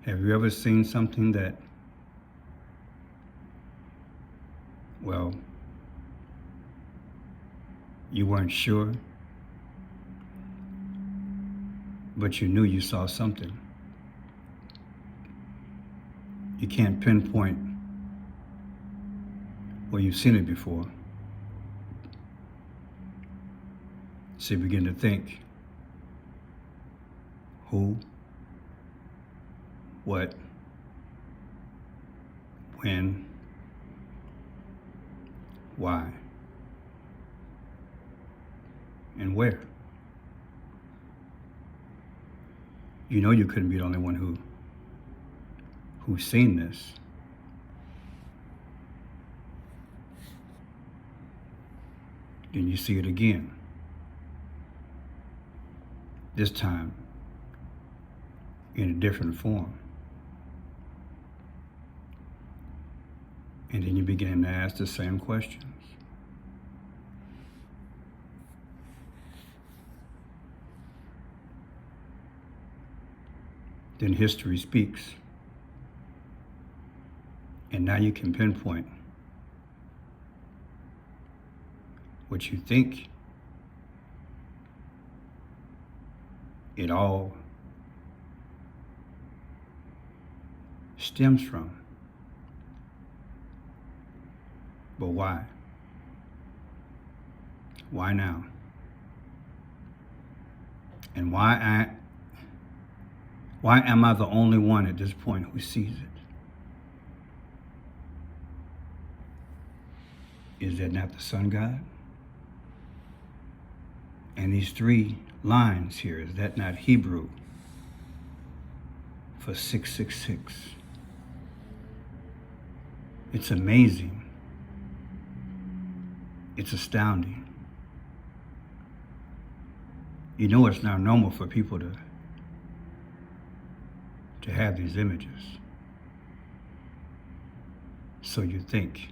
Have you ever seen something that, well, you weren't sure, but you knew you saw something? You can't pinpoint where you've seen it before. So you begin to think, who, what, when, why, and where. You know you couldn't be the only one who's seen this. Then you see it again. This time in a different form. And then you begin to ask the same questions. Then history speaks. And now you can pinpoint what you think it all stems from. But why? Why now? And why am I the only one at this point who sees it? Is that not the sun god? And these 3 lines here, is that not Hebrew for 666? It's amazing. It's astounding. You know it's not normal for people to have these images. So you think.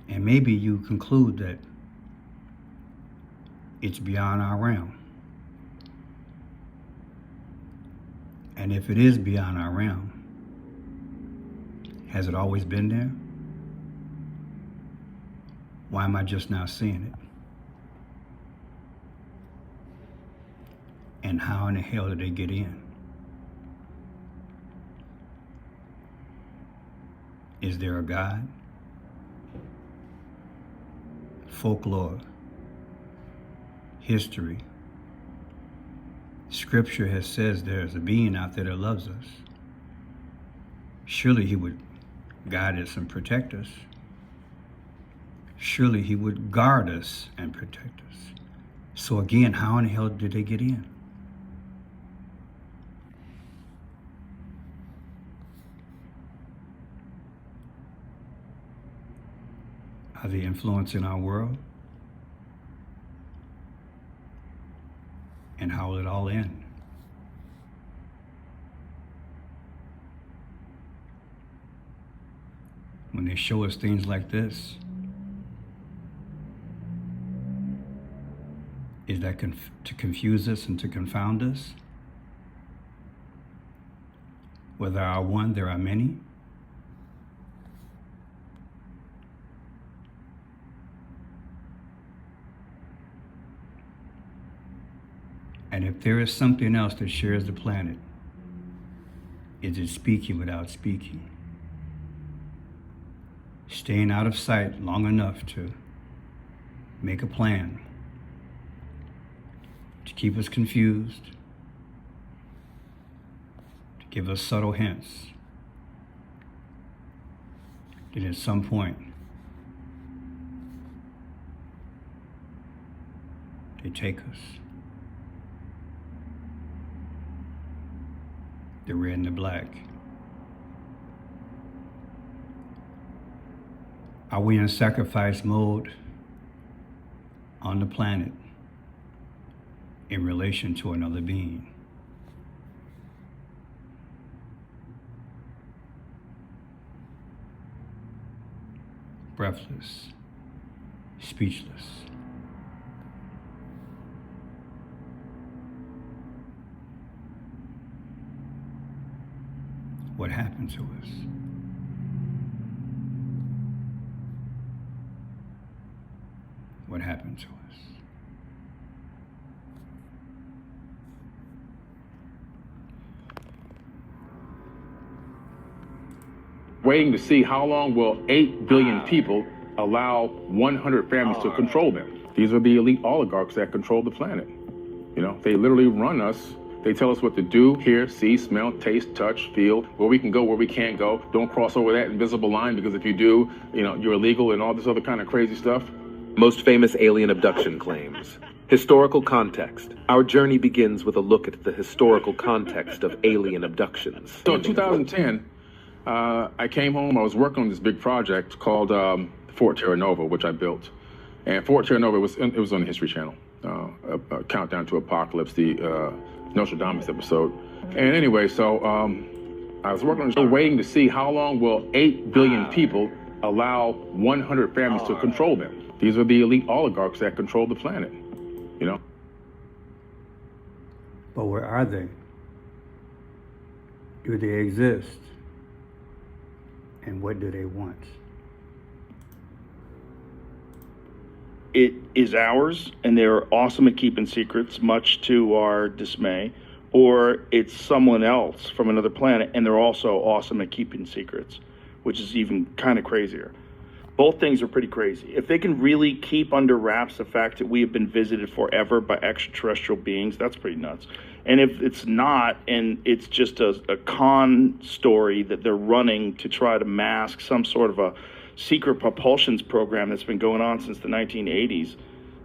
And maybe you conclude that it's beyond our realm. And if it is beyond our realm, has it always been there? Why am I just now seeing it? And how in the hell did they get in? Is there a God? Folklore, history, scripture has says there's a being out there that loves us. Surely he would guide us and protect us. Surely he would guard us and protect us. So again, how in the hell did they get in? Are they influencing our world? And how will it all end? When they show us things like this, is that to confuse us and to confound us? Where there are one, there are many? And if there is something else that shares the planet, is it speaking without speaking? Staying out of sight long enough to make a plan, to keep us confused, to give us subtle hints, that at some point they take us. The red and the black. Are we in sacrifice mode on the planet in relation to another being? Breathless, speechless. what happened to us. What happened to us. Waiting to see how long will 8 billion people allow 100 families to control them. These are the elite oligarchs that control the planet. You know, they literally run us. They tell us what to do, hear, see, smell, taste, touch, feel, where we can go, where we can't go. Don't cross over that invisible line, because if you do, you know, you're illegal and all this other kind of crazy stuff. Most famous alien abduction claims. Historical context. Our journey begins with a look at the historical context of alien abductions. So in 2010, I came home. I was working on this big project called Fort Terra Nova, which I built. And Fort Terra Nova was on the History Channel, a Countdown to Apocalypse, the Nostradamus episode. And anyway, so I was working on the show, waiting to see how long will 8 billion people allow 100 families to control them. These are the elite oligarchs that control the planet, you know? But where are they? Do they exist? And what do they want? It is ours, and they're awesome at keeping secrets, much to our dismay, or it's someone else from another planet, and they're also awesome at keeping secrets, which is even kind of crazier. Both things are pretty crazy. If they can really keep under wraps the fact that we have been visited forever by extraterrestrial beings, that's pretty nuts. And if it's not, and it's just a con story that they're running to try to mask some sort of a secret propulsions program that's been going on since the 1980s,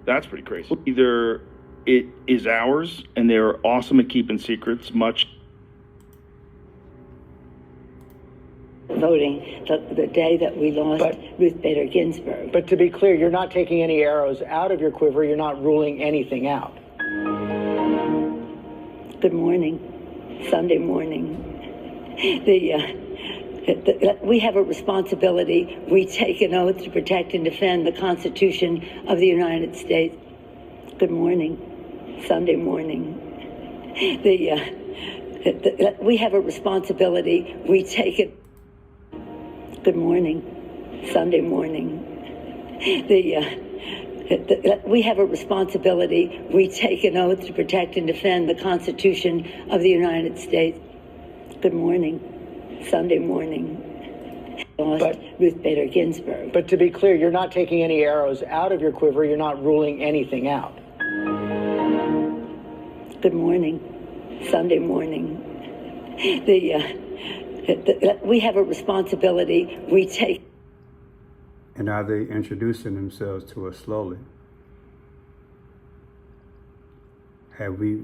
that's pretty crazy. Either it is ours, and they're awesome at keeping secrets, much voting the day that we lost Ruth Bader Ginsburg. But to be clear, you're not taking any arrows out of your quiver. You're not ruling anything out. Good morning. Sunday morning. We have a responsibility. We take an oath to protect and defend the Constitution of the United States. Good morning. Sunday morning. We have a responsibility. We take it. Good morning. Sunday morning. We have a responsibility. We take an oath to protect and defend the Constitution of the United States. Good morning. Sunday morning. Lost Ruth Bader Ginsburg. But to be clear, you're not taking any arrows out of your quiver. You're not ruling anything out. Good morning. Sunday morning. We have a responsibility. We take. And are they introducing themselves to us slowly? Have we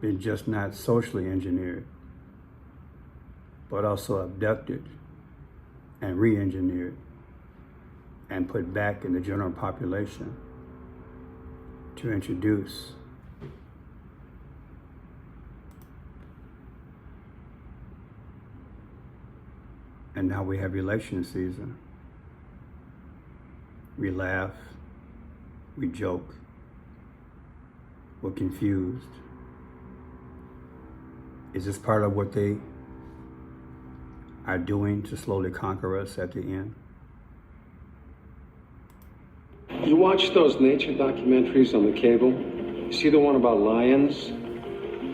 been just not socially engineered, but also abducted and re-engineered and put back in the general population to introduce and now we have election season. We laugh, we joke, we're confused. Is this part of what they are doing to slowly conquer us at the end? You watch those nature documentaries on the cable? You see the one about lions?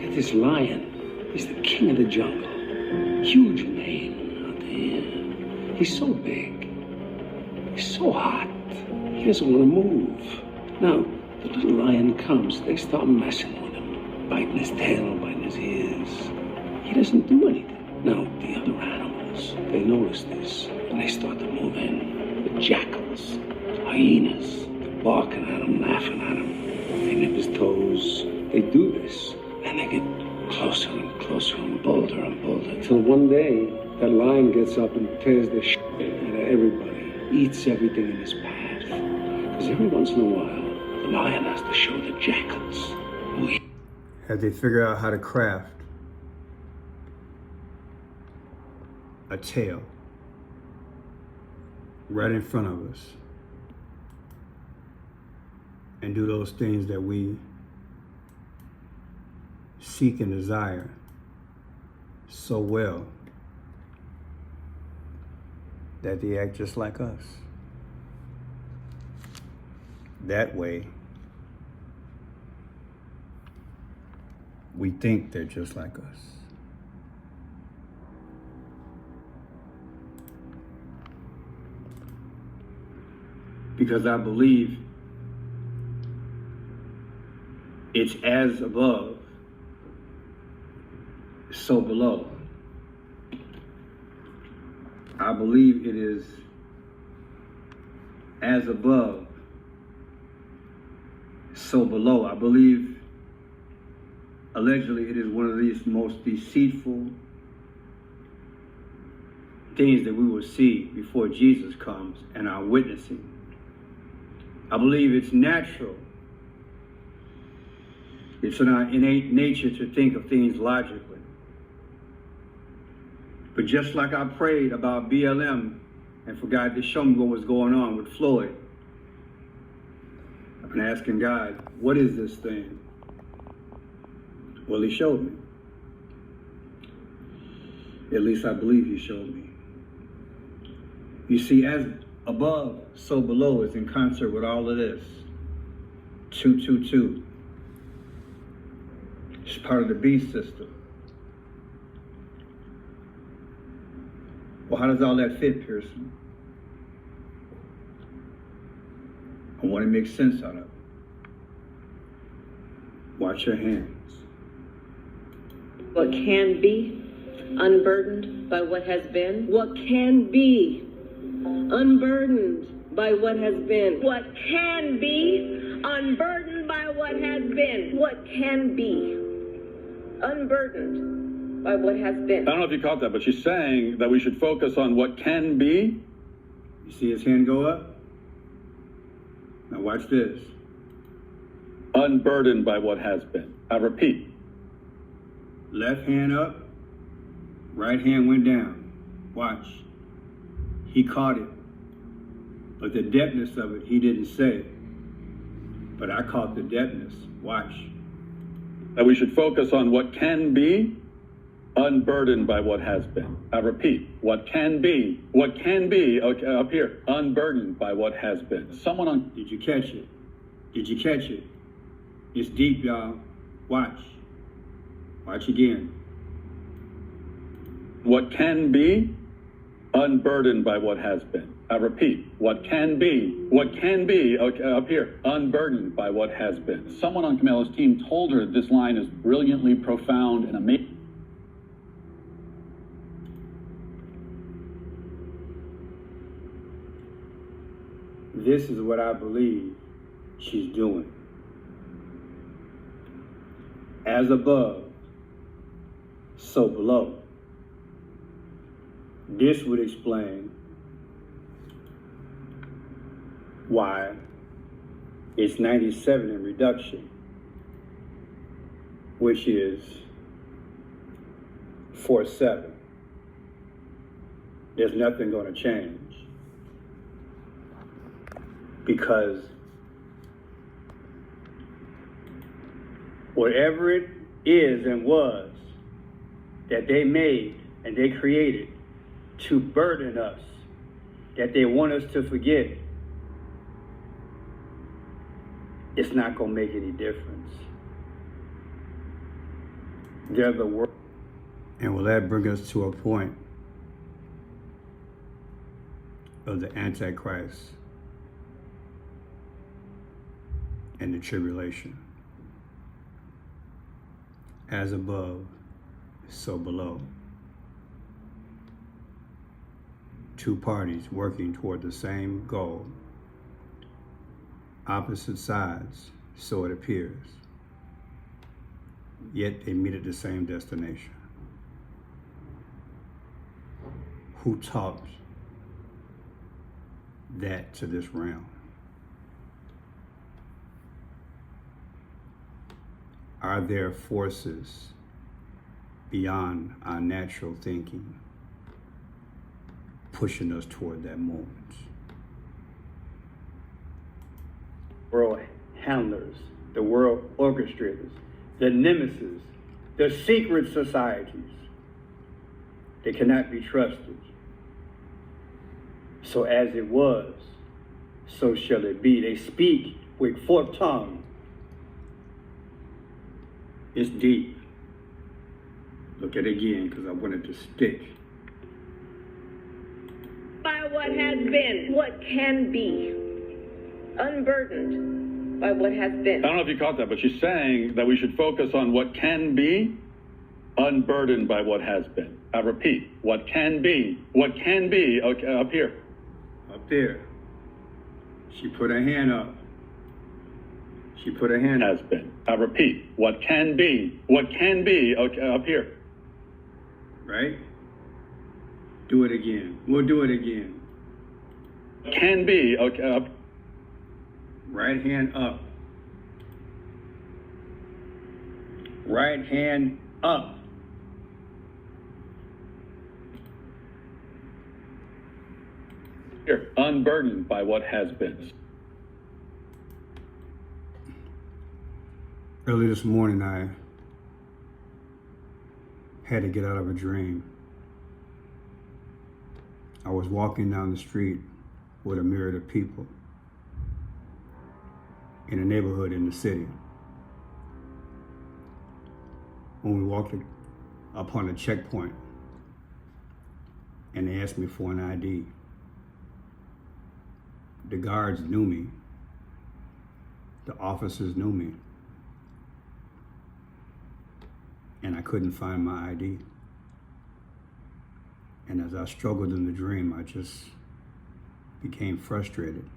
Get this lion. He's the king of the jungle. Huge mane out there. He's so big. He's so hot. He doesn't want to move. Now, the little lion comes. They start messing with him. Biting his tail, biting his ears. He doesn't do anything. Now, the other animals, they notice this. And they start to move in. The jackals, hyenas, they're barking at him, laughing at him. They nip his toes. They do this. And they get closer and closer and bolder and bolder. Till one day, that lion gets up and tears the shit out of everybody. Eats everything in his path. Because every once in a while, the lion has to show the jackals who he is. Have they figured out how to craft a tail right in front of us and do those things that we seek and desire so well that they act just like us. That way, we think they're just like us. Because I believe it's as above, so below. I believe it is as above, so below. I believe allegedly it is one of these most deceitful things that we will see before Jesus comes and are witnessing. I believe it's natural. It's in our innate nature to think of things logically. But just like I prayed about BLM and for God to show me what was going on with Floyd, I've been asking God, what is this thing? Well, he showed me. At least I believe he showed me. You see, as above, so below is in concert with all of this. 222. It's part of the beast system. Well, how does all that fit, Pearson? I want to make sense out of it. Watch your hands. What can be unburdened by what has been? What can be unburdened by what has been? What can be unburdened by what has been? What can be unburdened by what has been? I don't know if you caught that, but she's saying that we should focus on what can be. You see his hand go up? Now watch this. Unburdened by what has been. I repeat. Left hand up, right hand went down. Watch. He caught it. But the depthness of it, he didn't say. But I caught the depthness. Watch. That we should focus on what can be, unburdened by what has been. I repeat, what can be, okay, up here, unburdened by what has been. Someone on... Did you catch it? Did you catch it? It's deep, y'all. Watch. Watch again. What can be, unburdened by what has been. I repeat, what can be, okay, up here, unburdened by what has been. Someone on Camila's team told her this line is brilliantly profound and amazing. This is what I believe she's doing. As above, so below. This would explain why it's 97 in reduction, which is 4-7. There's nothing going to change because whatever it is and was that they made and they created to burden us, that they want us to forget, it's not going to make any difference. They're the world. And will that bring us to a point of the Antichrist and the tribulation? As above, so below. Two parties working toward the same goal. Opposite sides, so it appears. Yet they meet at the same destination. Who taught that to this realm? Are there forces beyond our natural thinking pushing us toward that moment? World handlers, the world orchestrators, the nemesis, the secret societies, they cannot be trusted. So as it was, so shall it be. They speak with forked tongue. It's deep. Look at it again, because I wanted to stick. By what has been, what can be, unburdened by what has been. I don't know if you caught that, but she's saying that we should focus on what can be, unburdened by what has been. I repeat, what can be, okay, up here. Up there. She put her hand up. She put her hand up. Has been. I repeat, what can be, okay, up here. Right? Do it again. We'll do it again. Can be, okay, up. Right hand up. Right hand up. Here, unburdened by what has been. Early this morning, I had to get out of a dream. I was walking down the street with a myriad of people in a neighborhood in the city. When we walked upon a checkpoint and they asked me for an ID, the guards knew me, the officers knew me, and I couldn't find my ID. And as I struggled in the dream, I just became frustrated.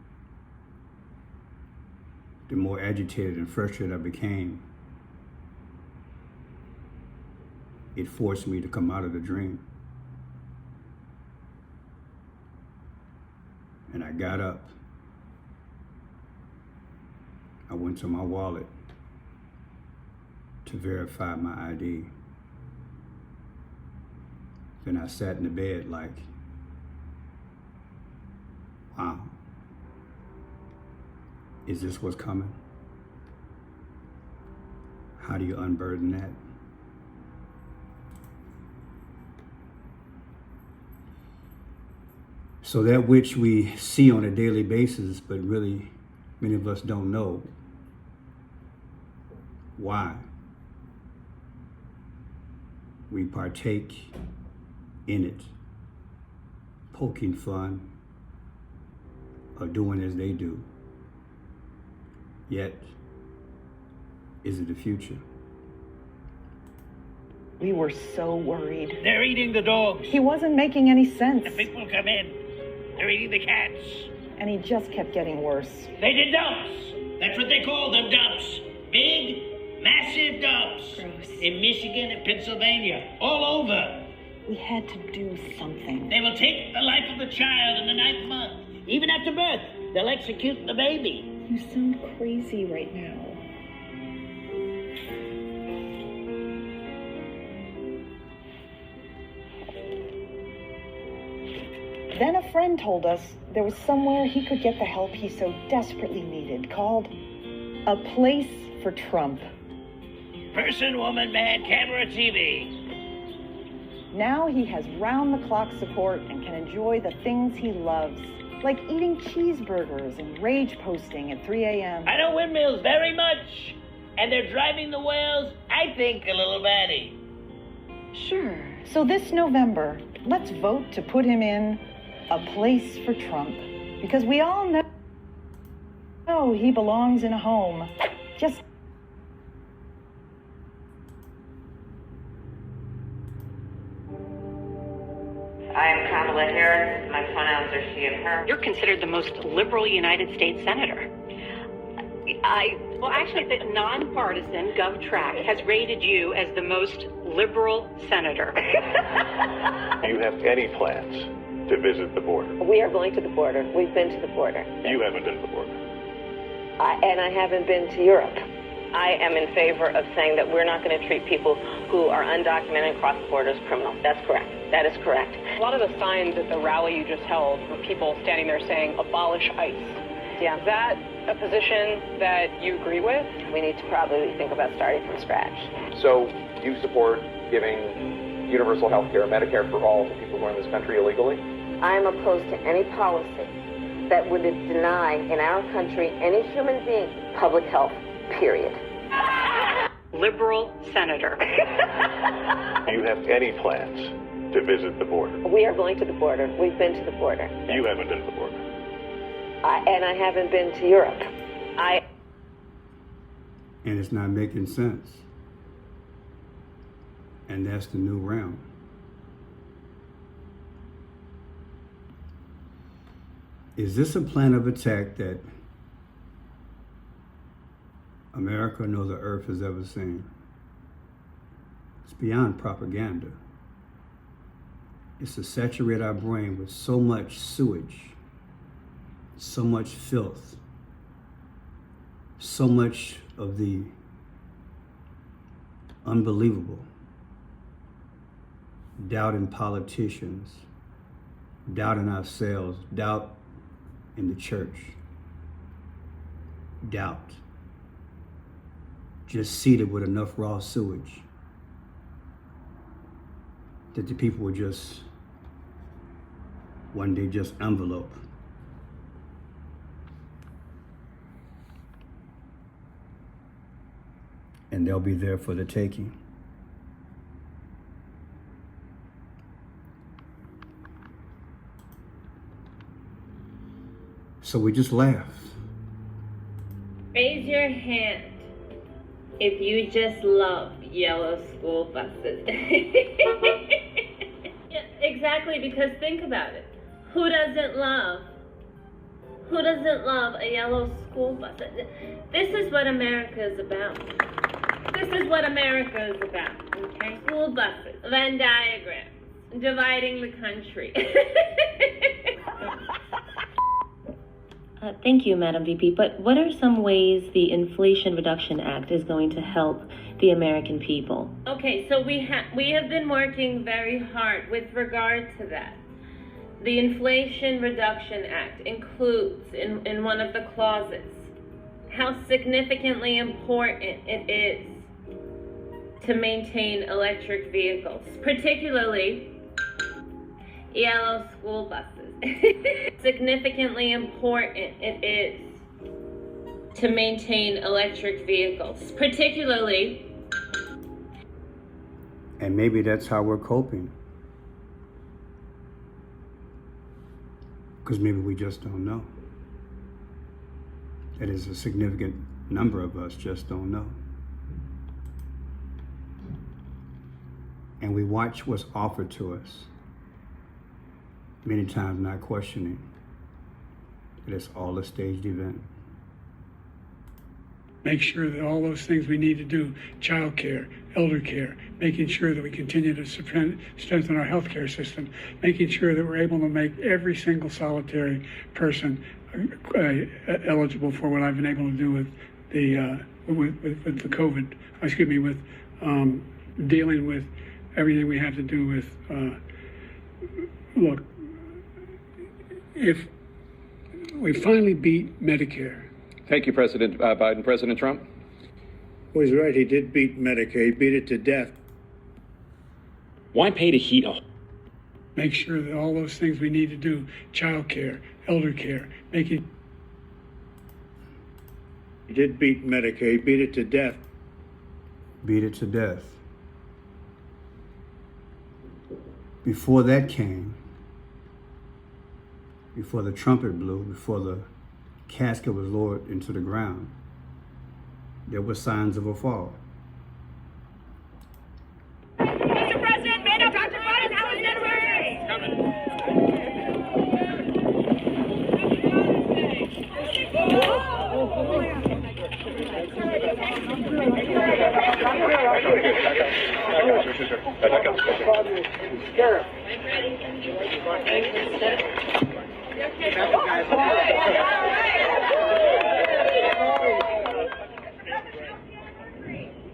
The more agitated and frustrated I became, it forced me to come out of the dream. And I got up. I went to my wallet to verify my ID. Then I sat in the bed like, wow, is this what's coming? How do you unburden that? So that which we see on a daily basis, but really many of us don't know why we partake in it, poking fun or doing as they do. Yet, is it the future? We were so worried. They're eating the dogs. He wasn't making any sense. The people come in. They're eating the cats. And he just kept getting worse. They did dumps. That's what they call them, dumps. Big, massive dumps. Gross. In Michigan and Pennsylvania. All over. We had to do something. They will take the life of the child in the 9th month. Even after birth, they'll execute the baby. You sound crazy right now. Then a friend told us there was somewhere he could get the help he so desperately needed, called A Place for Trump. Person, woman, man, camera, TV. Now he has round-the-clock support and can enjoy the things he loves, like eating cheeseburgers and rage posting at 3 a.m. I know windmills very much. And they're driving the whales, I think, a little batty. Sure. So this November, let's vote to put him in A Place for Trump. Because we all know he belongs in a home. Just I am Kamala Harris. My pronouns are she and her. You're considered the most liberal United States senator. Well, actually, the nonpartisan GovTrack has rated you as the most liberal senator. Do you have any plans to visit the border? We are going to the border. We've been to the border. You haven't been to the border. And I haven't been to Europe. I am in favor of saying that we're not going to treat people who are undocumented and cross the border as criminal. That's correct. That is correct. A lot of the signs at the rally you just held were people standing there saying, abolish ICE. Yeah. Is that a position that you agree with? We need to probably think about starting from scratch. So you support giving universal health care, Medicare for all to people who are in this country illegally? I am opposed to any policy that would deny in our country any human being public health, period. Liberal senator. Do you have any plans to visit the border? We are going to the border. We've been to the border. You haven't been to the border. And I haven't been to Europe. And it's not making sense. And that's the new realm. Is this a plan of attack that America nor the earth has ever seen? It's beyond propaganda. It's to saturate our brain with so much sewage, so much filth, so much of the unbelievable. Doubt in politicians, doubt in ourselves, doubt in the church, doubt. Just seeded with enough raw sewage that the people would just one day just envelope. And they'll be there for the taking. So we just laugh. Raise your hand if you just love yellow school buses. Yeah, exactly, because think about it. Who doesn't love a yellow school bus? This is what America is about. This is what America is about, okay? School buses, Venn diagrams, dividing the country. Thank you, Madam VP. But what are some ways the Inflation Reduction Act is going to help the American people? Okay, so we have been working very hard with regard to that. The Inflation Reduction Act includes in one of the clauses how significantly important it is to maintain electric vehicles, particularly yellow school buses. Significantly important it is to maintain electric vehicles, particularly. And maybe that's how we're coping. Because maybe we just don't know. That is, a significant number of us just don't know. And we watch what's offered to us, many times not questioning that it's all a staged event. Make sure that all those things we need to do, child care, elder care, making sure that we continue to strengthen our healthcare system, making sure that we're able to make every single solitary person eligible for what I've been able to do with the COVID, with dealing with everything we have to do with, look, if we finally beat Medicare. Thank you, President Biden. President Trump? Well, he's right. He did beat Medicare. He beat it to death. Why pay to heat a... Make sure that all those things we need to do, child care, elder care, making... He did beat Medicare. He beat it to death. Beat it to death. Before that came, before the trumpet blew, before the casket was lowered into the ground, there were signs of a fall. Mr. President, man up, Dr. Biden, how is it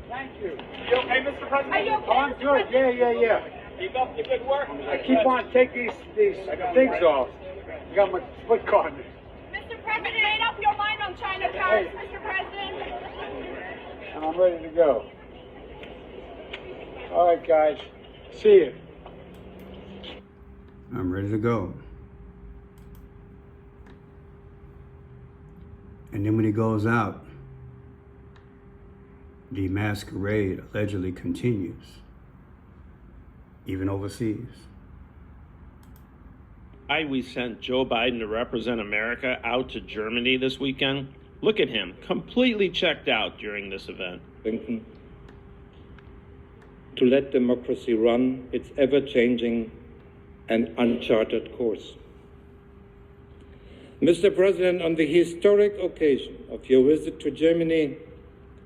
Thank you. You okay, Mr. President? Are you okay? Oh, I'm good. Yeah. Keep up the good work. I keep on taking these things off. I got my foot caught. Mr. President, made up your mind on China tariffs, Mr. President? And I'm ready to go. All right, guys. See you. I'm ready to go. And then when he goes out, the masquerade allegedly continues, even overseas. We sent Joe Biden to represent America out to Germany this weekend. Look at him, completely checked out during this event. To let democracy run its ever-changing and uncharted course. Mr. President, on the historic occasion of your visit to Germany,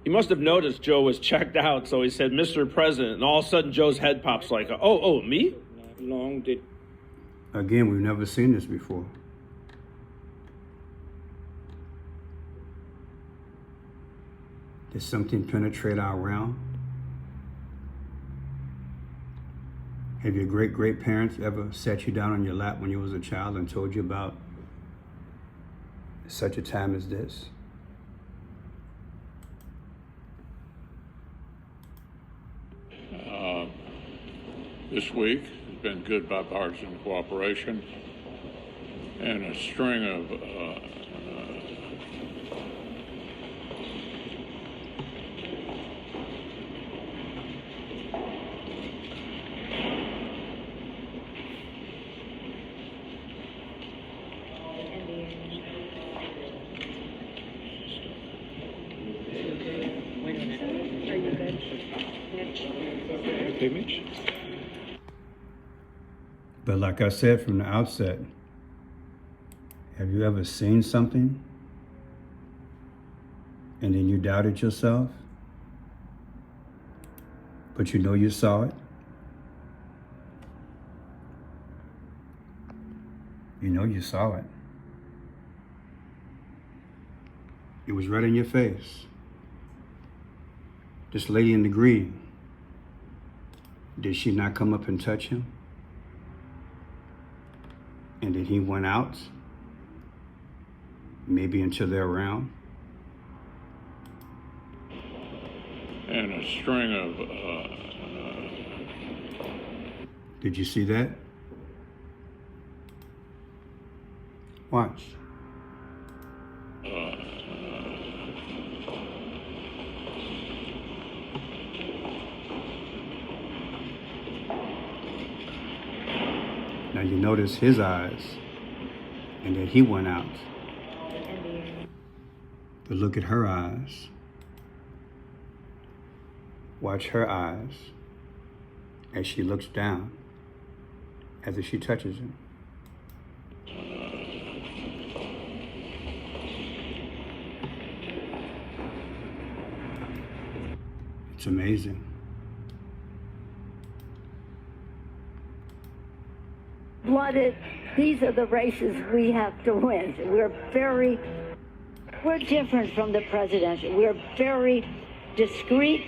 He must have noticed Joe was checked out, so he said, "Mr. President," and all of a sudden Joe's head pops like, oh, me? long did Again, we've never seen this before. Did something penetrate our realm? Have your great-great-parents ever sat you down on your lap when you was a child and told you about such a time as this? This week has been good bipartisan cooperation and a string of image. But like I said from the outset, have you ever seen something and then you doubted yourself, but you know you saw it? You know you saw it. It was right in your face. This lady in the green, did she not come up and touch him? And then he went out, maybe into their realm. and a string of Did you see that? Watch. Now you notice his eyes, and then he went out. But look at her eyes. Watch her eyes as she looks down, as if she touches him. It's amazing. Blooded, these are the races we have to win. We're different from the presidential. We're very discreet,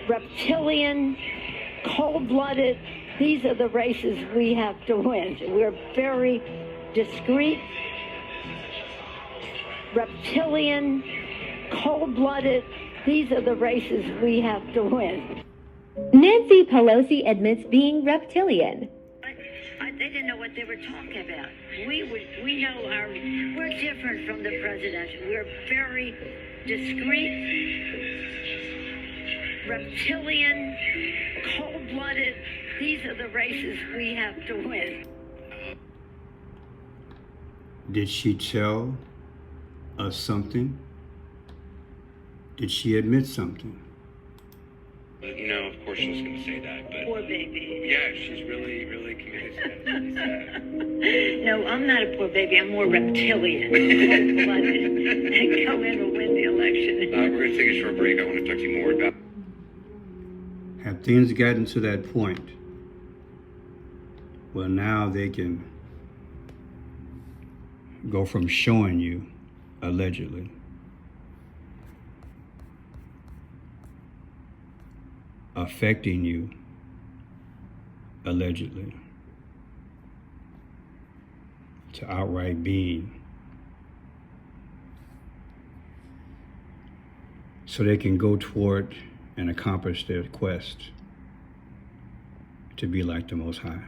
reptilian, cold-blooded. These are the races we have to win. We're very discreet, reptilian, cold-blooded. These are the races we have to win. Nancy Pelosi admits being reptilian. They didn't know what they were talking about. We know we're different from the presidential. We're very discreet, reptilian, cold-blooded. These are the races we have to win. Did she tell us something? Did she admit something? You know, of course she's going to say that, but... Poor baby. Yeah, she's really, really committed to that. Really sad. No, I'm not a poor baby. I'm more reptilian. Cold-blooded. And go in and win the election. We're going to take a short break. I want to talk to you more about... Have things gotten to that point? Well, now they can go from showing you, allegedly, affecting you, allegedly, to outright being. So they can go toward and accomplish their quest to be like the Most High.